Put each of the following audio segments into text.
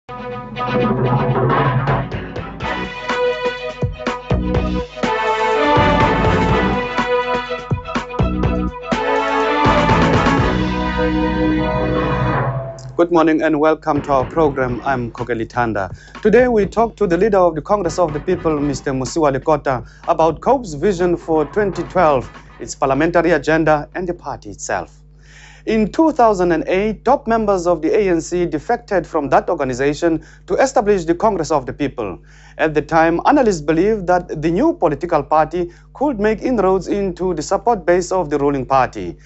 Good morning and welcome to our program. I'm Kokeli Tanda. Today we talk to the leader of the Congress of the People, Mr. Mosiuoa Lekota, about COPE's vision for 2012, its parliamentary agenda and the party itself. In 2008, top members of the ANC defected from that organization to establish the Congress of the People. At the time, analysts believed that the new political party could make inroads into the support base of the ruling party.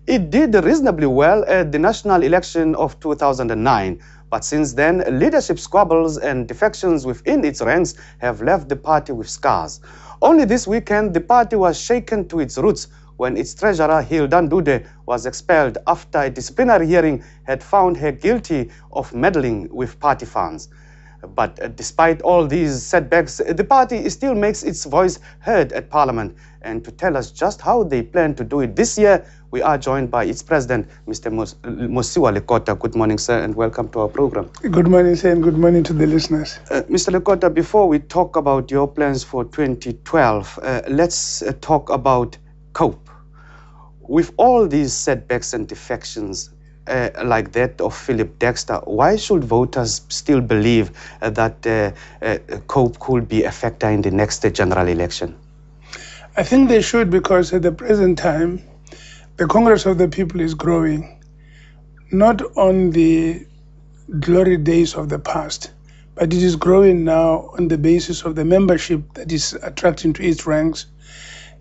It did reasonably well at the national election of 2009, but since then, leadership squabbles and defections within its ranks have left the party with scars. Only this weekend, the party was shaken to its roots when its treasurer, Hildan Dude, was expelled after a disciplinary hearing had found her guilty of meddling with party funds. But despite all these setbacks, the party still makes its voice heard at Parliament. And to tell us just how they plan to do it this year, we are joined by its president, Mr. Mosiuoa Lekota. Good morning, sir, and welcome to our program. Good morning, sir, and good morning to the listeners. Mr. Lekota, before we talk about your plans for 2012, let's talk about COPE. With all these setbacks and defections, like that of Philip Dexter, why should voters still believe that COPE could be a factor in the next general election? I think they should, because at the present time, the Congress of the People is growing, not on the glory days of the past, but it is growing now on the basis of the membership that is attracting to its ranks.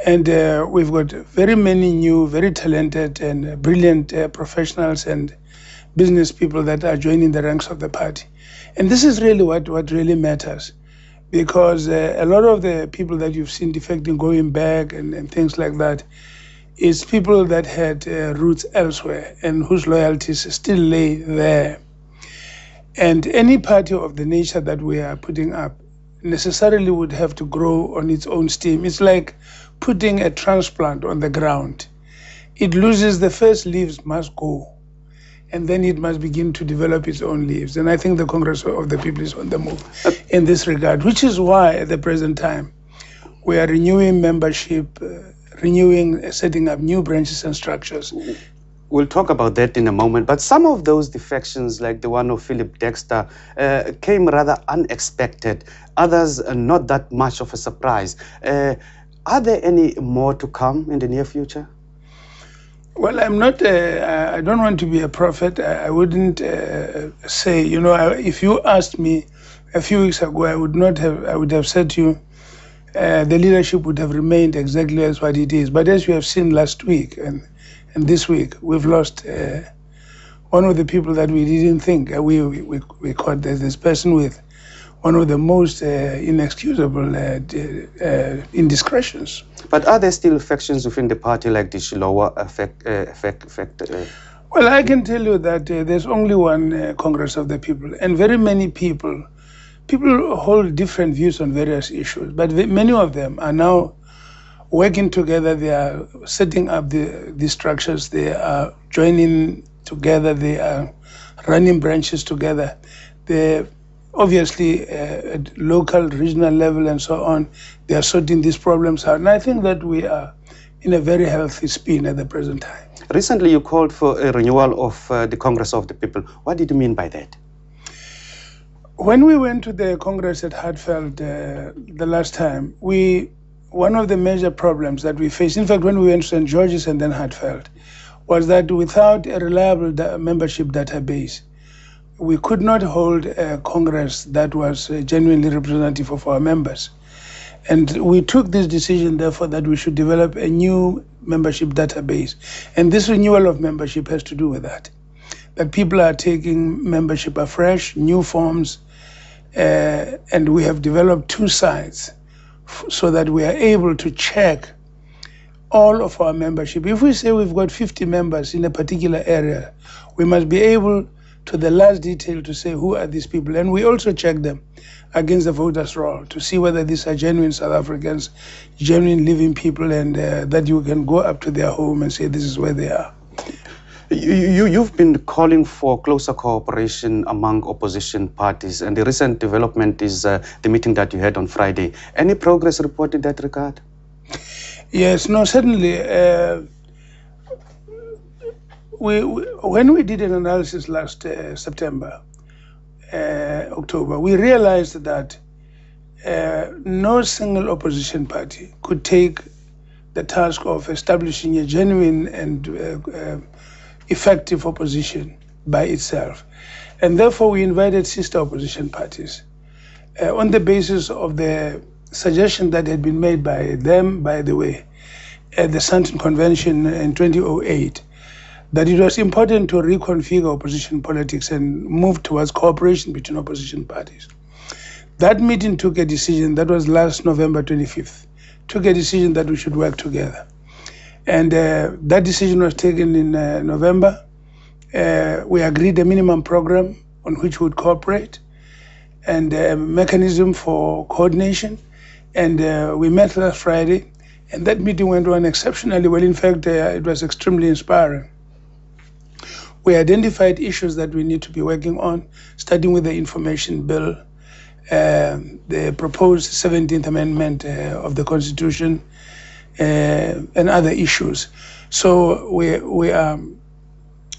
And we've got very many new, very talented and brilliant professionals and business people that are joining the ranks of the party. And this is really what really matters, because a lot of the people that you've seen defecting, going back and things like that, is people that had roots elsewhere and whose loyalties still lay there. And any party of the nature that we are putting up necessarily would have to grow on its own steam. It's like putting a transplant on the ground. It loses the first leaves, must go, and then it must begin to develop its own leaves. And I think the Congress of the People is on the move in this regard, which is why at the present time we are renewing membership, setting up new branches and structures. We'll talk about that in a moment, but some of those defections, like the one of Philip Dexter, came rather unexpected. Others, not that much of a surprise. Are there any more to come in the near future? Well, I'm not, I don't want to be a prophet. I wouldn't say, if you asked me a few weeks ago, I would have said to you, the leadership would have remained exactly as what it is. But as you have seen last week and this week, we've lost one of the people that we didn't think we caught this person with one of the most inexcusable indiscretions. But are there still factions within the party like the Shilowa effect? Well, I can tell you that there's only one Congress of the People, and very many people hold different views on various issues, but many of them are now working together. They are setting up the structures, they are joining together, they are running branches together. They're obviously at local, regional level and so on, they are sorting these problems out. And I think that we are in a very healthy spin at the present time. Recently you called for a renewal of the Congress of the People. What did you mean by that? When we went to the Congress at Hartfeld the last time, one of the major problems that we faced, in fact, when we went to St. George's and then Hartfeld, was that without a reliable membership database, we could not hold a Congress that was genuinely representative of our members. And we took this decision, therefore, that we should develop a new membership database. And this renewal of membership has to do with that people are taking membership afresh, new forms, and we have developed two sites so that we are able to check all of our membership. If we say we've got 50 members in a particular area, we must be able to the last detail to say who are these people. And we also check them against the voters' roll to see whether these are genuine South Africans, genuine living people, and that you can go up to their home and say this is where they are. You've been calling for closer cooperation among opposition parties, and the recent development is the meeting that you had on Friday. Any progress report in that regard? Yes, no, certainly. When we did an analysis last September, October, we realized that no single opposition party could take the task of establishing a genuine and effective opposition by itself. And therefore, we invited sister opposition parties on the basis of the suggestion that had been made by them, by the way, at the Sandton Convention in 2008, that it was important to reconfigure opposition politics and move towards cooperation between opposition parties. That meeting took a decision, that was last November 25th, took a decision that we should work together. And that decision was taken in November. We agreed a minimum program on which we would cooperate and a mechanism for coordination. And we met last Friday, and that meeting went on exceptionally well. In fact, it was extremely inspiring. We identified issues that we need to be working on, starting with the information bill, the proposed 17th Amendment of the Constitution, and other issues. So we are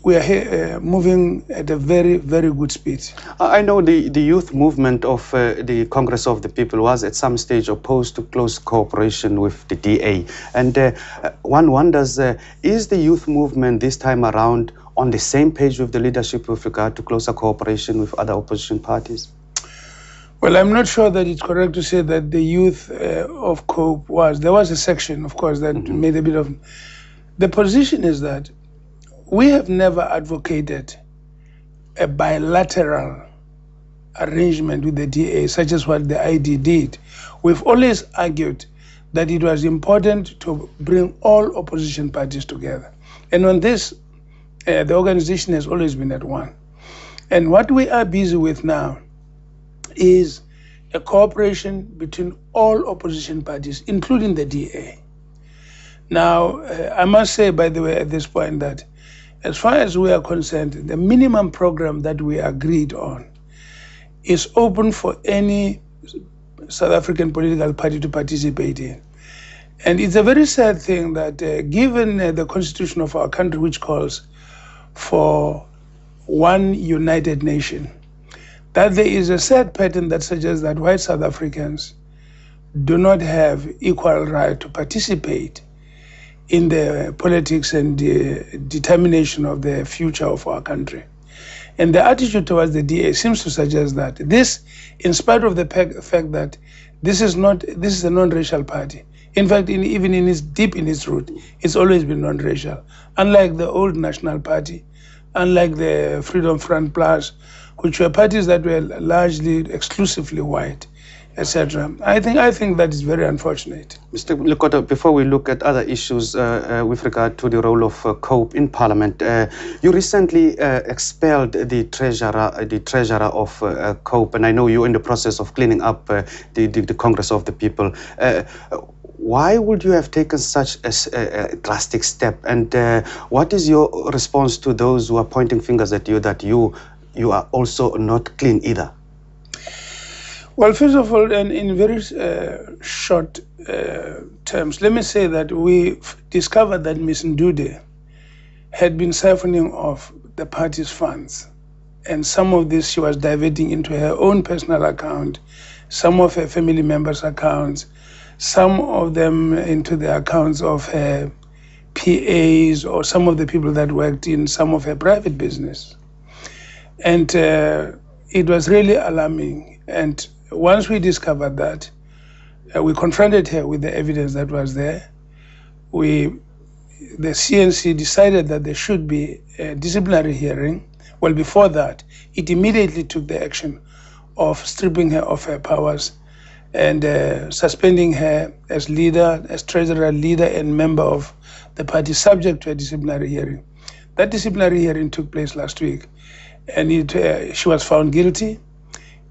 here, moving at a very, very good speed. I know the youth movement of the Congress of the People was at some stage opposed to close cooperation with the DA. And one wonders, is the youth movement this time around on the same page with the leadership with regard to closer cooperation with other opposition parties? Well, I'm not sure that it's correct to say that the youth of COPE was. There was a section, of course, that made a bit of... The position is that we have never advocated a bilateral arrangement with the DA, such as what the ID did. We've always argued that it was important to bring all opposition parties together. And on this, the organization has always been at one. And what we are busy with now is a cooperation between all opposition parties, including the DA. Now, I must say, by the way, at this point, that as far as we are concerned, the minimum program that we agreed on is open for any South African political party to participate in. And it's a very sad thing that given the constitution of our country, which calls for one united nation, that there is a sad pattern that suggests that white South Africans do not have equal right to participate in the politics and the determination of the future of our country. And the attitude towards the DA seems to suggest that this, in spite of the fact that this is a non-racial party. In fact, even in its deep in its root, it's always been non-racial. Unlike the old National Party, unlike the Freedom Front Plus, which were parties that were largely exclusively white, etc. I think that is very unfortunate. Mr. Lekota, before we look at other issues with regard to the role of COPE in Parliament, you recently expelled the treasurer of COPE, and I know you're in the process of cleaning up the Congress of the People. Why would you have taken such a drastic step? And what is your response to those who are pointing fingers at you that you are also not clean either? Well, first of all, and in very short terms, let me say that we discovered that Ms. Ndude had been siphoning off the party's funds. And some of this she was diverting into her own personal account, some of her family members' accounts, some of them into the accounts of her PAs or some of the people that worked in some of her private business. And it was really alarming. And once we discovered that, we confronted her with the evidence that was there. The CNC decided that there should be a disciplinary hearing. Well, before that, it immediately took the action of stripping her of her powers and suspending her as leader, as treasurer, leader, and member of the party, subject to a disciplinary hearing. That disciplinary hearing took place last week, and she was found guilty.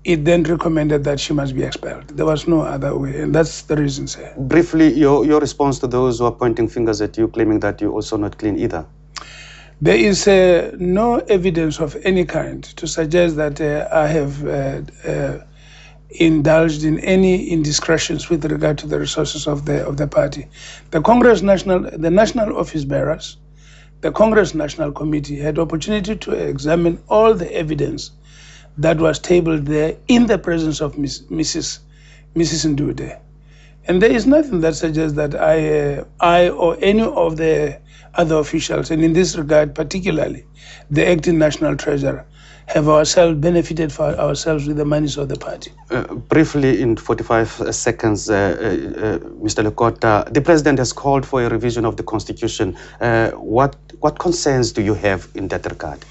It then recommended that she must be expelled. There was no other way, and that's the reason, sir. Briefly, your response to those who are pointing fingers at you, claiming that you're also not clean either. There is no evidence of any kind to suggest that I have indulged in any indiscretions with regard to the resources of the party. The National Office Bearers, the Congress National Committee had opportunity to examine all the evidence that was tabled there in the presence of Mrs. Ndude. And there is nothing that suggests that I or any of the other officials, and in this regard particularly the acting national treasurer, have ourselves benefited for ourselves with the monies of the party. Briefly, in 45 seconds, Mr. Lekota, the president has called for a revision of the constitution. What concerns do you have in that regard?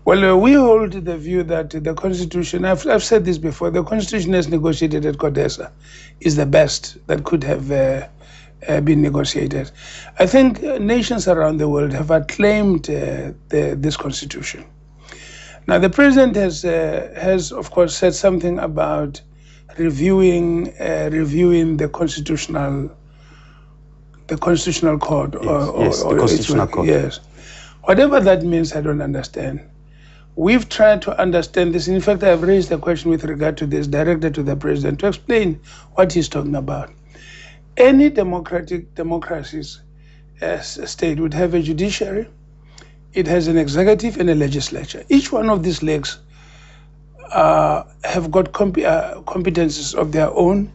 Well, we hold the view that the constitution, I've said this before, the constitution as negotiated at CODESA is the best that could have been negotiated. I think nations around the world have acclaimed this constitution. Now, the president has of course said something about reviewing the constitutional court. The constitutional court. Yes, whatever that means, I don't understand. We've tried to understand this. In fact, I've raised a question with regard to this directed to the president to explain what he's talking about. Any democracy's state would have a judiciary. It has an executive and a legislature. Each one of these legs have got competences of their own.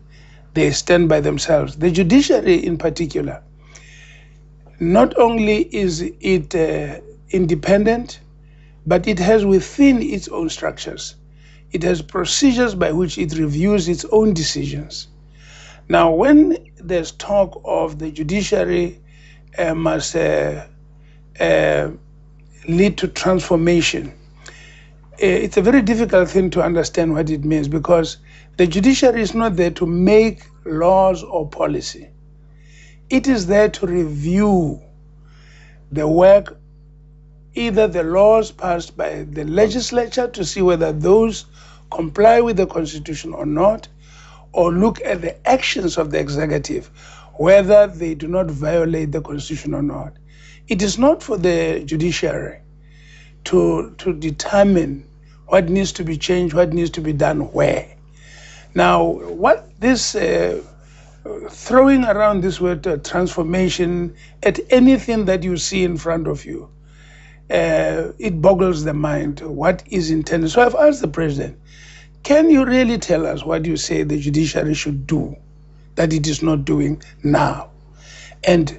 They stand by themselves. The judiciary in particular, not only is it independent, but it has within its own structures. It has procedures by which it reviews its own decisions. Now, when there's talk of the judiciary must lead to transformation, it's a very difficult thing to understand what it means, because the judiciary is not there to make laws or policy. It is there to review the work, either the laws passed by the legislature to see whether those comply with the constitution or not, or look at the actions of the executive, whether they do not violate the constitution or not. It is not for the judiciary to determine what needs to be changed, what needs to be done where. Now, what this throwing around this word transformation at anything that you see in front of you, it boggles the mind what is intended. So I've asked the president, can you really tell us what you say the judiciary should do that it is not doing now? And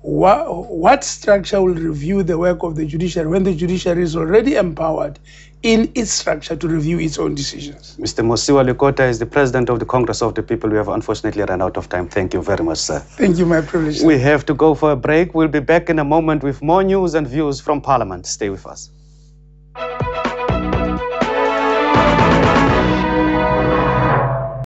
what structure will review the work of the judiciary when the judiciary is already empowered in its structure to review its own decisions? Mr. Mosiuoa Lekota is the president of the Congress of the People. We have unfortunately run out of time. Thank you very much, sir. Thank you, my privilege. We have to go for a break. We'll be back in a moment with more news and views from Parliament. Stay with us.